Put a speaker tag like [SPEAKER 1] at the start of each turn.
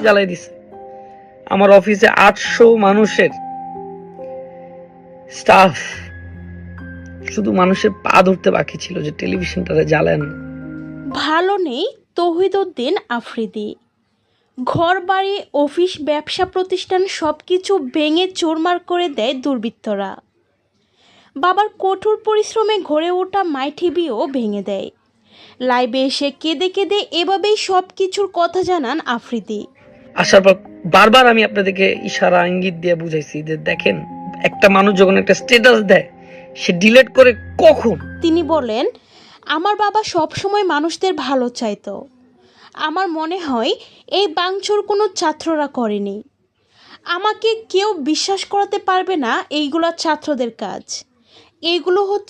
[SPEAKER 1] জ্বালাই দিছে। আমার অফিসে 800 মানুষের স্টাফ, শুধু মানুষের পা ধরতে বাকি ছিল যে টেলিভিশনটারে জ্বালান।
[SPEAKER 2] ভালো নেই তৌহিদউদ্দিন আফ্রিদি। ঘর বাড়ি, অফিস, ব্যবসা প্রতিষ্ঠান সব কিছু ভেঙে চুরমার করে দেয় দুর্বৃত্তরা। বাবার কঠোর পরিশ্রমে গড়ে ওঠা মাই টিভিও ভেঙে দেয়। লাইভে এসে কেঁদে কেঁদে এভাবেই সব কিছুর কথা জানান আফ্রিদি।
[SPEAKER 1] আসার পর বারবার আমি আপনাদেরকে ইশারা ইঙ্গিত দিয়ে বুঝাইছি যে দেখেন, একটা মানুষ যখন একটা স্ট্যাটাস দেয় সে ডিলিট করে কখন।
[SPEAKER 2] তিনি বলেন, আমার বাবা সবসময় মানুষদের ভালো চাইতো। আমার মনে হয় এই ভাঙচুর কোনো ছাত্ররা করেনি। আমাকে কেউ বিশ্বাস করাতে পারবে না এইগুলো ছাত্রদের কাজ। এইগুলো হচ্ছে